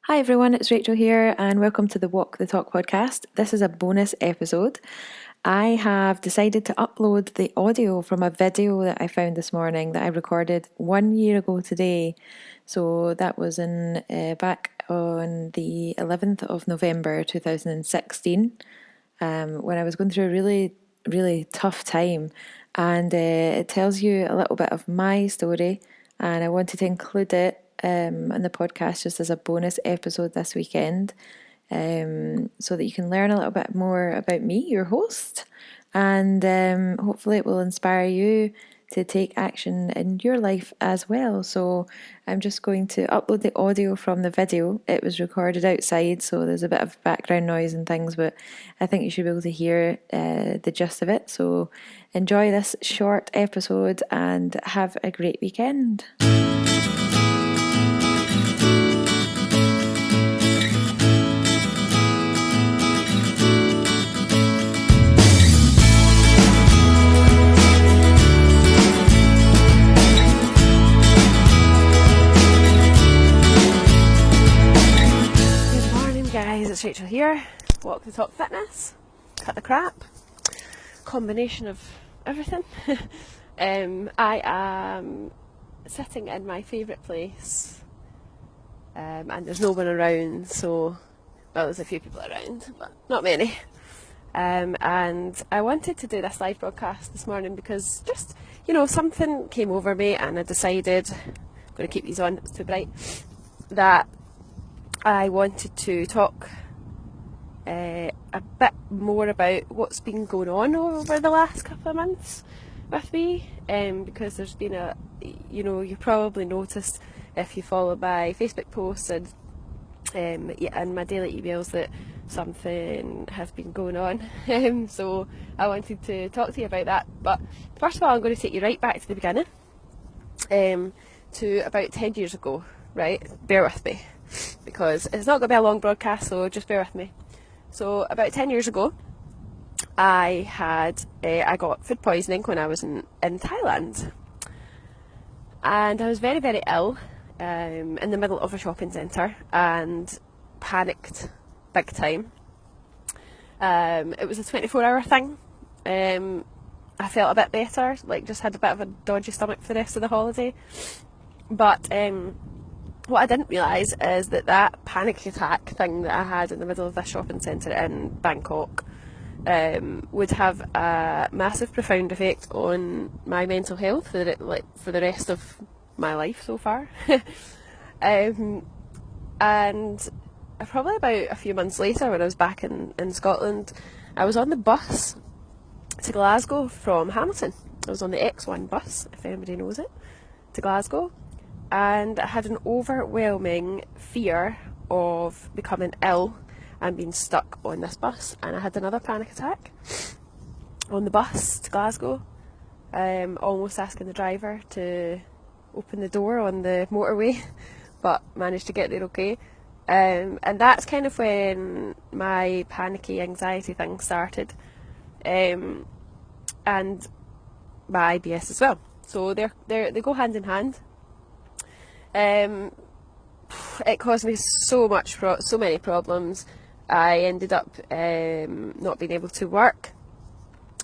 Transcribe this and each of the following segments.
Hi everyone, it's Rachel here, and welcome to the Walk the Talk podcast. This is a bonus episode. I have decided to upload the audio from a video that I found this morning that I recorded 1 year ago today. So that was back on the 11th of November 2016, when I was going through a really tough time. And it tells you a little bit of my story, and I wanted to include it in the podcast just as a bonus episode this weekend, so that you can learn a little bit more about me, your host, and hopefully it will inspire you to take action in your life as well. So I'm just going to upload the audio from the video. It was recorded outside, so there's a bit of background noise and things, but I think you should be able to hear the gist of it. So enjoy this short episode and have a great weekend. It's Rachael here, Walk the Talk Fitness, cut the crap, combination of everything. I am sitting in my favourite place, and there's no one around, well, there's a few people around, but not many. And I wanted to do this live broadcast this morning because just, something came over me and I decided, I'm going to keep these on, it's too bright, that I wanted to talk a bit more about what's been going on over the last couple of months with me, because there's been you probably noticed if you follow my Facebook posts and my daily emails that something has been going on. So I wanted to talk to you about that. But first of all, I'm going to take you right back to the beginning, to about 10 years ago, right? Bear with me, because it's not going to be a long broadcast, so just bear with me. So about 10 years ago, I got food poisoning when I was in Thailand, and I was very, very ill, in the middle of a shopping centre, and panicked big time. It was a 24-hour thing. I felt a bit better, just had a bit of a dodgy stomach for the rest of the holiday, but what I didn't realise is that panic attack thing that I had in the middle of this shopping centre in Bangkok would have a massive, profound effect on my mental health for the rest of my life so far. And probably about a few months later, when I was back in Scotland, I was on the bus to Glasgow from Hamilton. I was on the X1 bus, if anybody knows it, to Glasgow. And I had an overwhelming fear of becoming ill and being stuck on this bus, and I had another panic attack on the bus to Glasgow, almost asking the driver to open the door on the motorway, but managed to get there okay. And that's kind of when my panicky anxiety thing started, and my IBS as well. So they go hand in hand. It caused me so many problems. I ended up not being able to work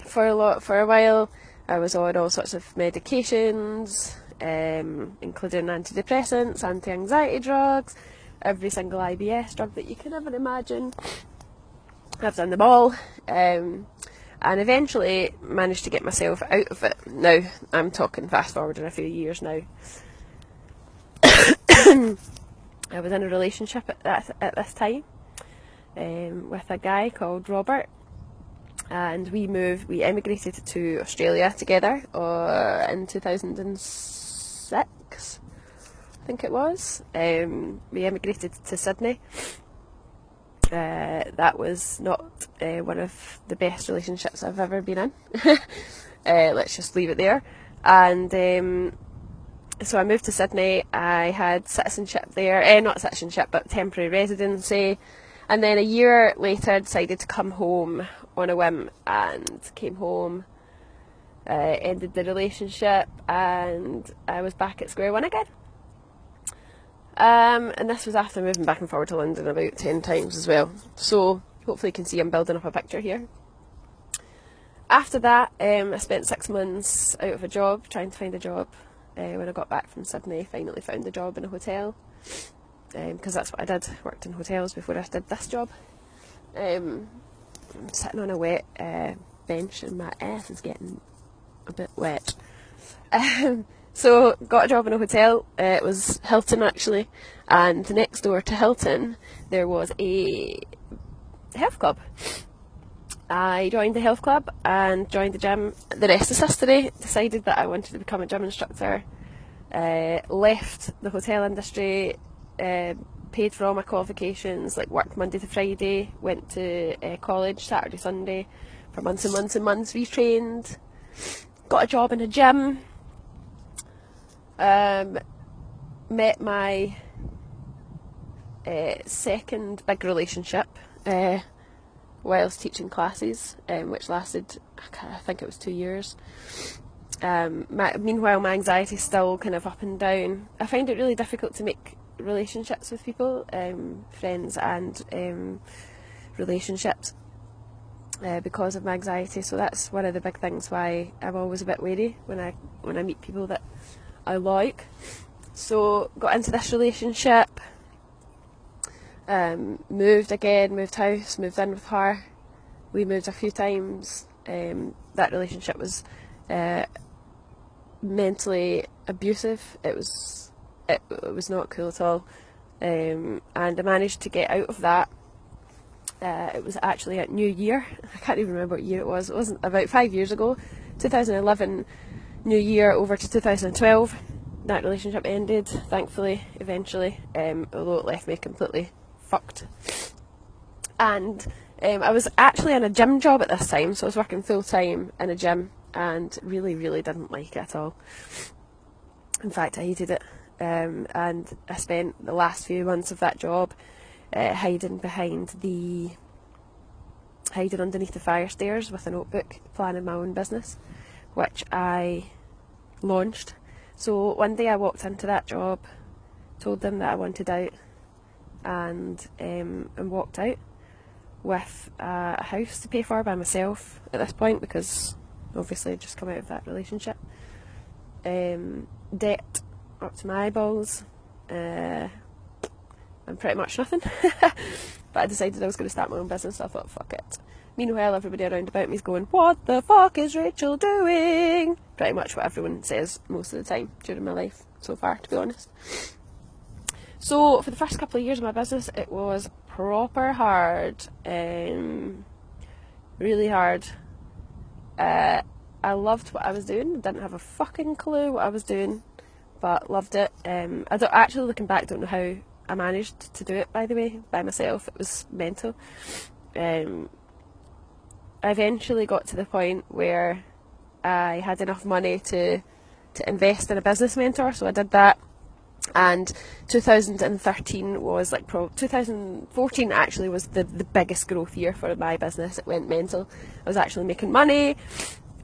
for a while. I was on all sorts of medications, including antidepressants, anti-anxiety drugs, every single IBS drug that you can ever imagine. I've done them all, and eventually managed to get myself out of it. Now, I'm talking fast forward in a few years now. I was in a relationship at this time, with a guy called Robert, and we emigrated to Australia together in 2006, I think it was. We emigrated to Sydney. That was not one of the best relationships I've ever been in. Let's just leave it there. And so I moved to Sydney. I had citizenship there, not citizenship, but temporary residency. And then a year later, I decided to come home on a whim, and came home, ended the relationship, and I was back at square one again. And this was after moving back and forward to London about 10 times as well. So hopefully you can see I'm building up a picture here. After that, I spent 6 months out of a job, trying to find a job. When I got back from Sydney, finally found a job in a hotel. Because that's what I did, worked in hotels before I did this job. I'm sitting on a wet bench and my ass is getting a bit wet. So got a job in a hotel. It was Hilton actually, and next door to Hilton there was a health club. I joined the health club and joined the gym. The rest is history. Decided that I wanted to become a gym instructor. Left the hotel industry. Paid for all my qualifications, like worked Monday to Friday, went to college Saturday, Sunday for months and months and months, retrained, got a job in a gym, met my second big relationship whilst teaching classes, which lasted, I think it was 2 years. Meanwhile, my anxiety is still kind of up and down. I find it really difficult to make relationships with people, friends and relationships, because of my anxiety. So that's one of the big things why I'm always a bit wary when I meet people that I like. So got into this relationship, moved house, moved in with her. We moved a few times. That relationship was mentally abusive. It was not cool at all, and I managed to get out of that. It was actually at New Year. I can't even remember what year it was. It wasn't about 5 years ago. 2011, New Year over to 2012. That relationship ended, thankfully, eventually, although it left me completely fucked. And I was actually in a gym job at this time, so I was working full time in a gym and really, really didn't like it at all. In fact, I hated it. And I spent the last few months of that job hiding underneath the fire stairs with a notebook, planning my own business, which I launched. So one day I walked into that job, told them that I wanted out, and walked out with a house to pay for by myself at this point, because obviously I'd just come out of that relationship. Debt up to my eyeballs, and pretty much nothing. But I decided I was going to start my own business, so I thought, fuck it. Meanwhile, everybody around about me is going, what the fuck is Rachael doing? Pretty much what everyone says most of the time during my life so far, to be honest. So for the first couple of years of my business, it was proper hard, really hard. I loved what I was doing. Didn't have a fucking clue what I was doing, but loved it. I don't actually, looking back, don't know how I managed to do it, by the way, by myself. It was mental. I eventually got to the point where I had enough money to invest in a business mentor, so I did that. And 2013 was 2014 actually was the biggest growth year for my business. It went mental. I was actually making money.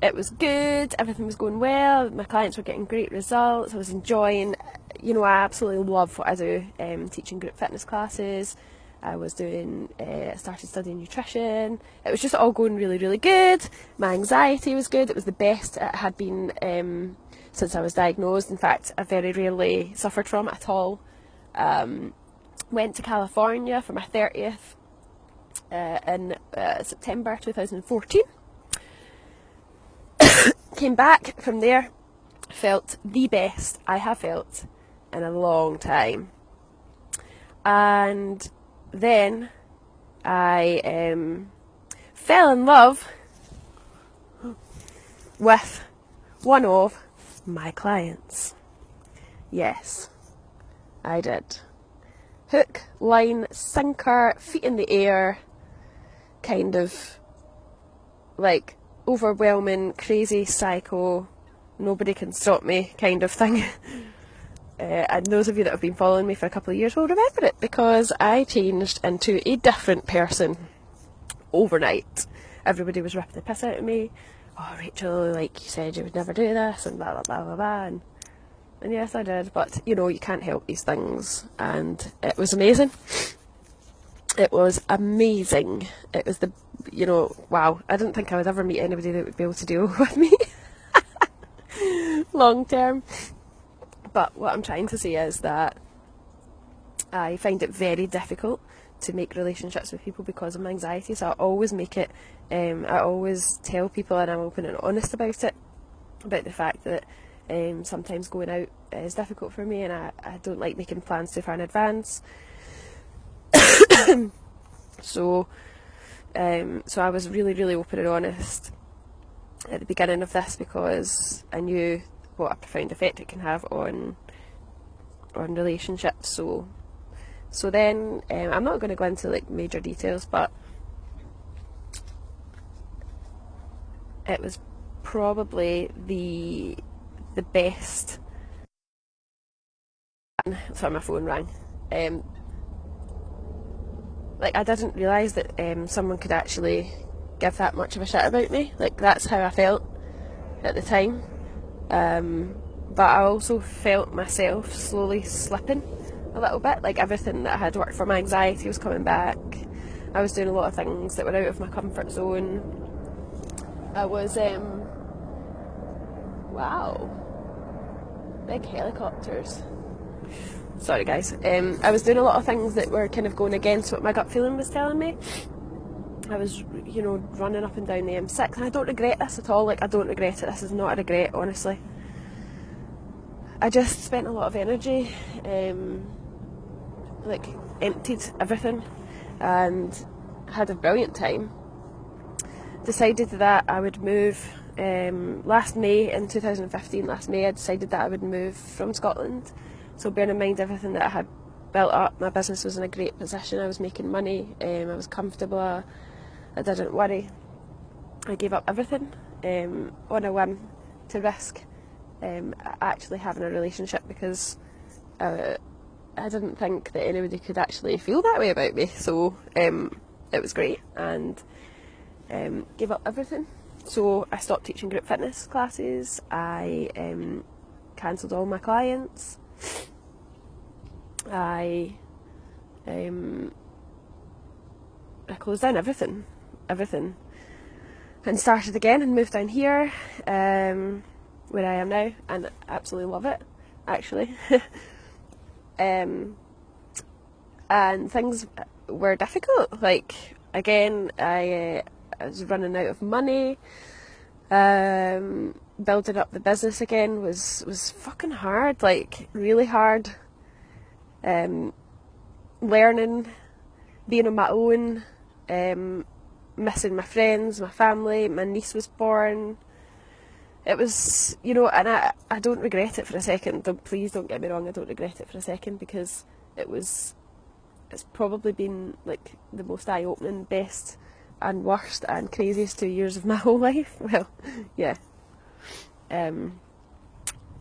It was good. Everything was going well. My clients were getting great results. I was enjoying, I absolutely love what I do. Teaching group fitness classes. I was started studying nutrition. It was just all going really, really good. My anxiety was good. It was the best it had been since I was diagnosed. In fact, I very rarely suffered from it at all. Went to California for my 30th in September 2014. Came back from there, felt the best I have felt in a long time. And then I fell in love with one of my clients. Yes, I did. Hook, line, sinker, feet in the air, kind of like overwhelming, crazy, psycho, nobody can stop me kind of thing. And those of you that have been following me for a couple of years will remember it, because I changed into a different person overnight. Everybody was ripping the piss out of me. Oh, Rachael, like you said you would never do this, and blah blah blah blah blah. And And yes, I did, but you know, you can't help these things. And it was amazing. It was amazing. It was wow, I didn't think I would ever meet anybody that would be able to deal with me long term. But what I'm trying to say is that I find it very difficult to make relationships with people because of my anxiety, so I always make it, I always tell people, and I'm open and honest about it, about the fact that sometimes going out is difficult for me, and I don't like making plans too far in advance. So I was really, really open and honest at the beginning of this because I knew what a profound effect it can have on relationships. So then I'm not going to go into like major details, but it was probably the best. Sorry, my phone rang. Like, I didn't realise that someone could actually give that much of a shit about me. Like, that's how I felt at the time. But I also felt myself slowly slipping a little bit. Like, everything that had worked for my anxiety was coming back. I was doing a lot of things that were out of my comfort zone. I was, wow, big helicopters. Sorry guys. I was doing a lot of things that were kind of going against what my gut feeling was telling me. I was, running up and down the M6, and I don't regret this at all. Like, I don't regret it. This is not a regret, honestly. I just spent a lot of energy, emptied everything, and had a brilliant time. Decided that I would move last May in 2015. Last May, I decided that I would move from Scotland. So bearing in mind everything that I had built up, my business was in a great position. I was making money. I was comfortable. I didn't worry. I gave up everything on a whim to risk actually having a relationship because I didn't think that anybody could actually feel that way about me. So it was great, and gave up everything. So I stopped teaching group fitness classes. I cancelled all my clients. I closed down everything, and started again and moved down here, where I am now, and I absolutely love it, actually. And things were difficult. Like, again, I was running out of money. Building up the business again was fucking hard, like really hard. Learning, being on my own, missing my friends, my family. My niece was born. It was, and I don't regret it for a second. Please don't get me wrong, I don't regret it for a second, because it's probably been like the most eye-opening, best and worst and craziest 2 years of my whole life. Well, yeah. And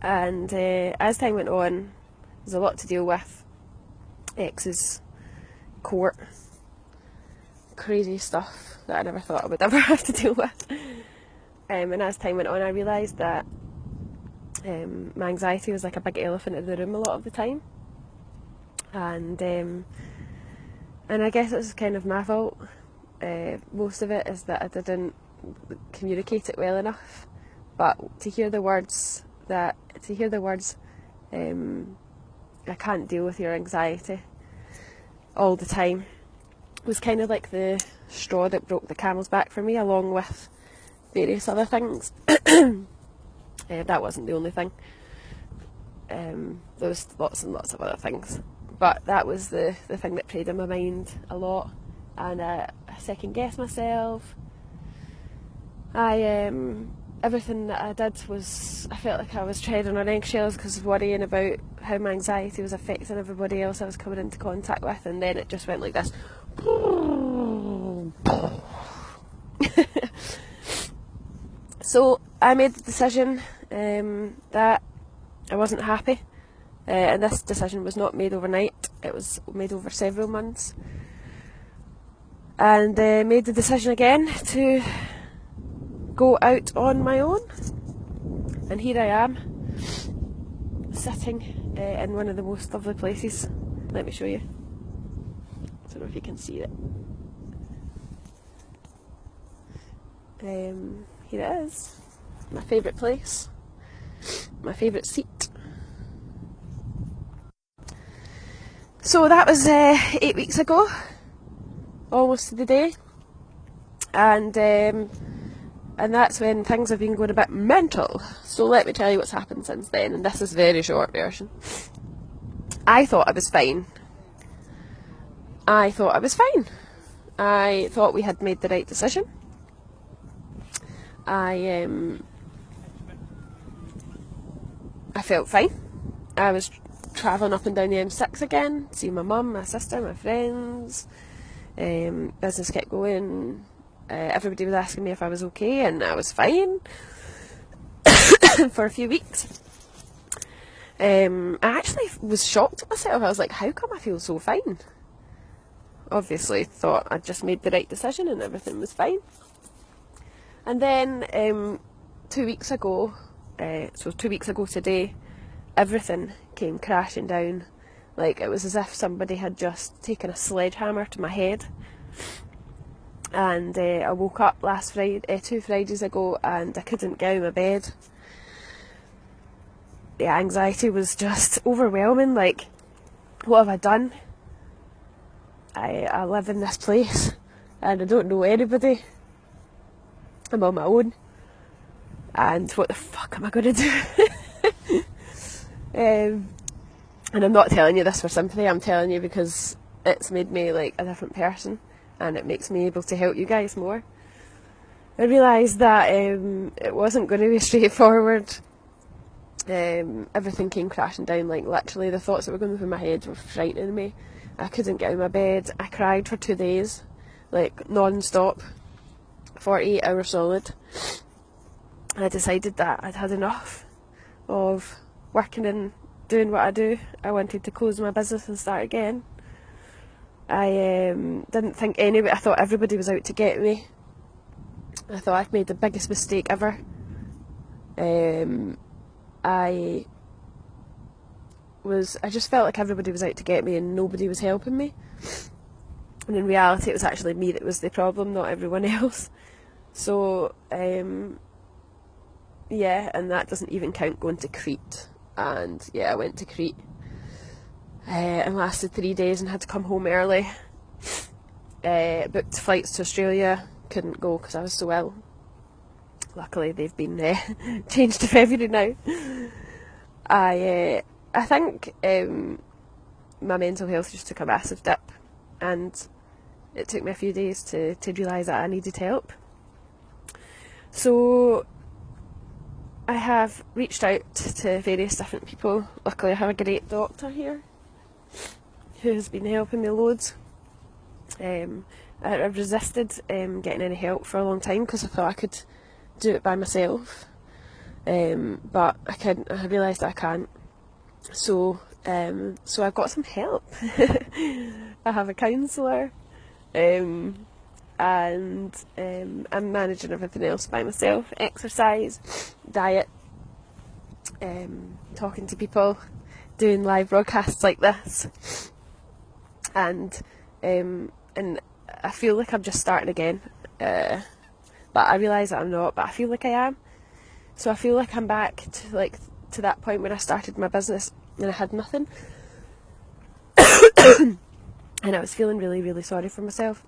as time went on, there's a lot to deal with. Exes, court, crazy stuff that I never thought I would ever have to deal with. And as time went on, I realised that my anxiety was like a big elephant in the room a lot of the time. And I guess it's kind of my fault. Most of it is that I didn't communicate it well enough. But to hear the words, I can't deal with your anxiety all the time, was kind of like the straw that broke the camel's back for me, along with various other things. That wasn't the only thing. There was lots and lots of other things, but that was the thing that played in my mind a lot, and I second guessed myself. Everything that I did was, I felt like I was treading on eggshells because of worrying about how my anxiety was affecting everybody else I was coming into contact with, and then it just went like this. So I made the decision that I wasn't happy, and this decision was not made overnight. It was made over several months, and made the decision again to go out on my own, and here I am, sitting in one of the most lovely places. Let me show you. I don't know if you can see it. Here it is. My favourite place. My favourite seat. So that was 8 weeks ago. Almost to the day. And that's when things have been going a bit mental. So let me tell you what's happened since then, and this is a very short version. I thought I was fine. I thought we had made the right decision. I felt fine. I was travelling up and down the M6 again, seeing my mum, my sister, my friends. Business kept going. Everybody was asking me if I was okay, and I was fine for a few weeks. I actually was shocked at myself. I was like, how come I feel so fine? Obviously thought I'd just made the right decision and everything was fine. And then 2 weeks ago, so 2 weeks ago today, everything came crashing down. Like, it was as if somebody had just taken a sledgehammer to my head. And I woke up last Friday, 2 Fridays ago, and I couldn't get out of my bed. The anxiety was just overwhelming. Like, what have I done? I live in this place, and I don't know anybody. I'm on my own, and what the fuck am I going to do? And I'm not telling you this for sympathy, I'm telling you because it's made me like a different person, and it makes me able to help you guys more. I realised that it wasn't going to be straightforward. Everything came crashing down, like literally the thoughts that were going through my head were frightening me. I couldn't get out of my bed. I cried for 2 days, like non-stop, 48 hours solid. I decided that I'd had enough of working and doing what I do. I wanted to close my business and start again. I didn't think anybody, I thought everybody was out to get me. I thought I'd made the biggest mistake ever. I just felt like everybody was out to get me and nobody was helping me. And in reality it was actually me that was the problem, not everyone else. So, yeah, and that doesn't even count going to Crete. And yeah, I went to Crete and lasted 3 days and had to come home early. Booked flights to Australia, couldn't go because I was so ill. Luckily they've been changed to February now. I think my mental health just took a massive dip, and it took me a few days to realise that I needed help. So I have reached out to various different people. Luckily I have a great doctor here who has been helping me loads. I've resisted getting any help for a long time because I thought I could do it by myself, but I realised I can't. So I've got some help. I have a counsellor, and I'm managing everything else by myself. Exercise, diet, talking to people, doing live broadcasts like this, and I feel like I'm just starting again, but I realise that I'm not, but I feel like I am. So I feel like I'm back to that point when I started my business and I had nothing. And I was feeling really, really sorry for myself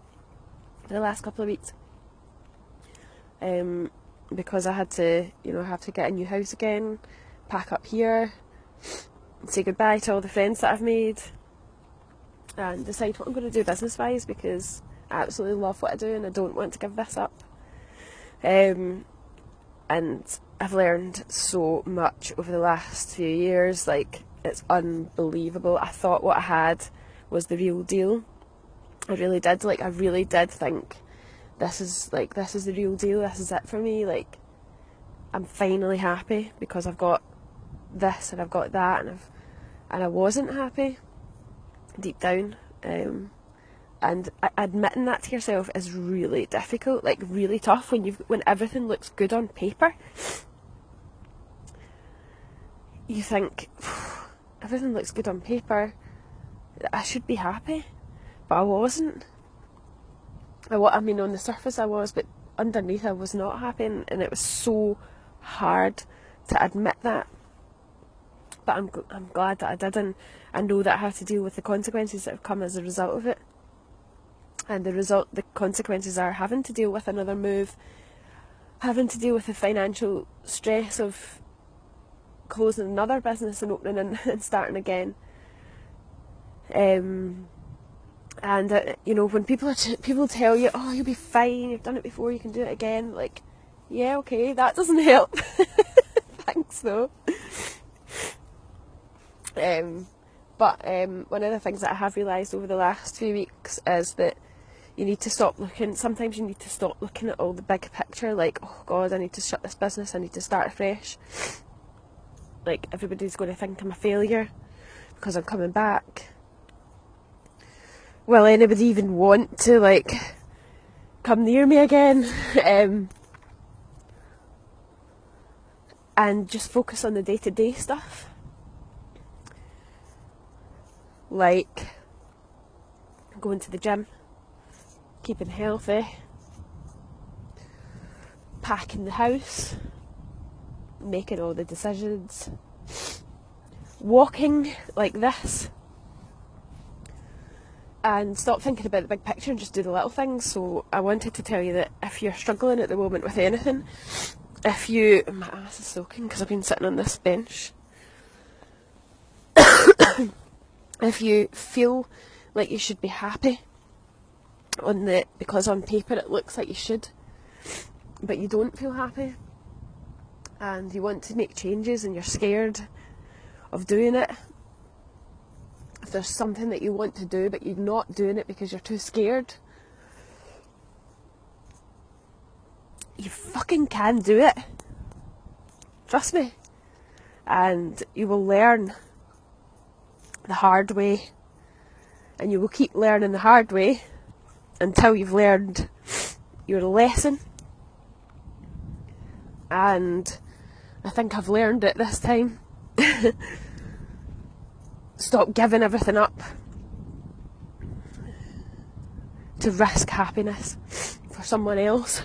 for the last couple of weeks. Because I had to, have to get a new house again, pack up here, say goodbye to all the friends that I've made, and decide what I'm going to do business-wise, because I absolutely love what I do and I don't want to give this up. And I've learned so much over the last few years, like, it's unbelievable. I thought what I had was the real deal. I really did, I really did think this is the real deal, this is it for me, I'm finally happy because I've got this and I've got that, and I wasn't happy deep down, and admitting that to yourself is really difficult, really tough when everything looks good on paper. You think, everything looks good on paper. I should be happy, but I wasn't. I mean, on the surface I was, but underneath I was not happy, and it was so hard to admit that. But I'm glad that I did, and I know that I have to deal with the consequences that have come as a result of it. And the consequences are having to deal with another move, having to deal with the financial stress of closing another business and opening and starting again. When people tell you, oh, you'll be fine, you've done it before, you can do it again, like, yeah, okay, that doesn't help. Thanks though. But one of the things that I have realised over the last few weeks is that sometimes you need to stop looking at all the big picture, like, oh God, I need to shut this business, I need to start afresh. Like, everybody's going to think I'm a failure because I'm coming back. Will anybody even want to, like, come near me again? And just focus on the day-to-day stuff. Like going to the gym, keeping healthy, packing the house, making all the decisions, walking like this, and stop thinking about the big picture and just do the little things. So I wanted to tell you that if you're struggling at the moment with anything, my ass is soaking because I've been sitting on this bench. If you feel like you should be happy because on paper it looks like you should, but you don't feel happy, and you want to make changes and you're scared of doing it, if there's something that you want to do but you're not doing it because you're too scared, you fucking can do it. Trust me. And you will learn the hard way, and you will keep learning the hard way until you've learned your lesson. And I think I've learned it this time. Stop giving everything up to risk happiness for someone else,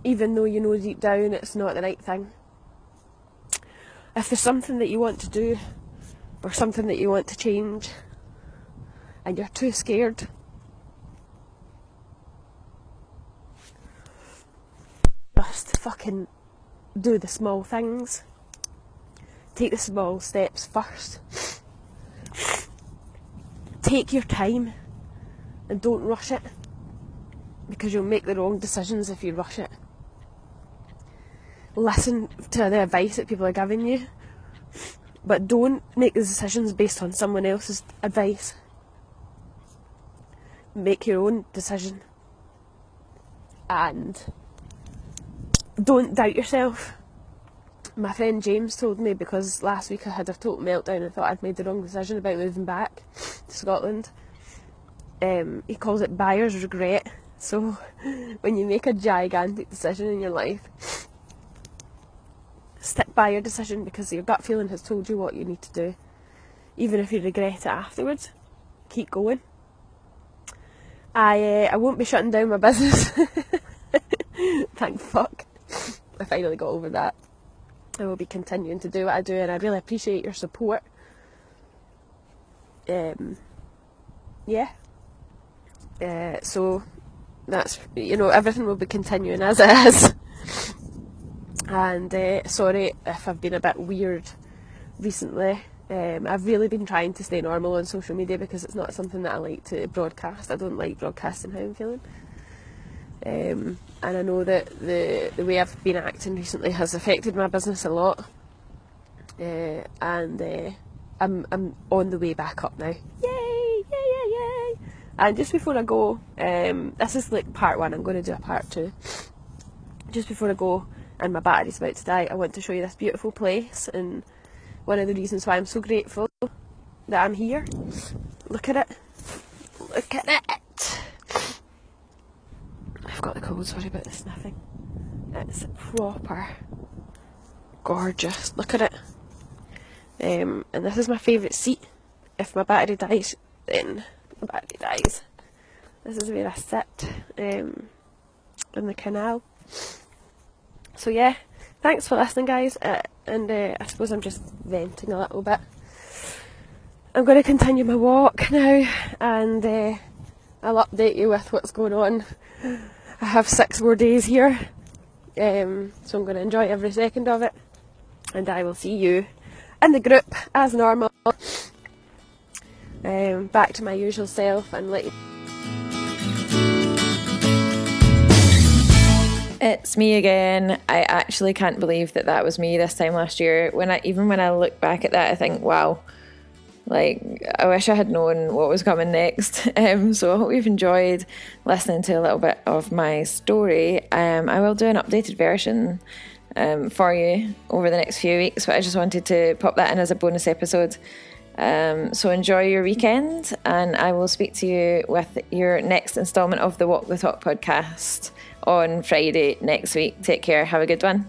even though you know deep down it's not the right thing. If there's something that you want to do or something that you want to change and you're too scared, just fucking do the small things. Take the small steps first. Take your time and don't rush it, because you'll make the wrong decisions if you rush it. Listen to the advice that people are giving you, but don't make the decisions based on someone else's advice. Make your own decision, and don't doubt yourself. My friend James told me, because last week I had a total meltdown and thought I'd made the wrong decision about moving back to Scotland. He calls it buyer's regret. So when you make a gigantic decision in your life, stick by your decision, because your gut feeling has told you what you need to do. Even if you regret it afterwards, keep going. I won't be shutting down my business. Thank fuck. I finally got over that. I will be continuing to do what I do, and I really appreciate your support. So that's, everything will be continuing as it is. And sorry if I've been a bit weird recently. I've really been trying to stay normal on social media, because it's not something that I like to broadcast. I don't like broadcasting how I'm feeling. And I know that the way I've been acting recently has affected my business a lot. I'm on the way back up now. Yay! Yay! Yay! And just before I go, this is like part 1. I'm going to do a part 2. Just before I go, and my battery's about to die, I want to show you this beautiful place, and one of the reasons why I'm so grateful that I'm here. Look at it. Look at it. I've got the cold, sorry about the sniffing. It's proper gorgeous. Look at it. And this is my favourite seat. If my battery dies, then my battery dies. This is where I sit in the canal. So yeah, thanks for listening, guys. And I suppose I'm just venting a little bit. I'm going to continue my walk now, and I'll update you with what's going on. I have 6 more days here, so I'm going to enjoy every second of it, and I will see you in the group as normal. Back to my usual self and let you. It's me again. I actually can't believe that was me this time last year. When I look back at that, I think, wow, like, I wish I had known what was coming next. So I hope you've enjoyed listening to a little bit of my story. I will do an updated version for you over the next few weeks, but I just wanted to pop that in as a bonus episode. So enjoy your weekend, and I will speak to you with your next instalment of the Walk the Talk podcast on Friday next week. Take care. Have a good one.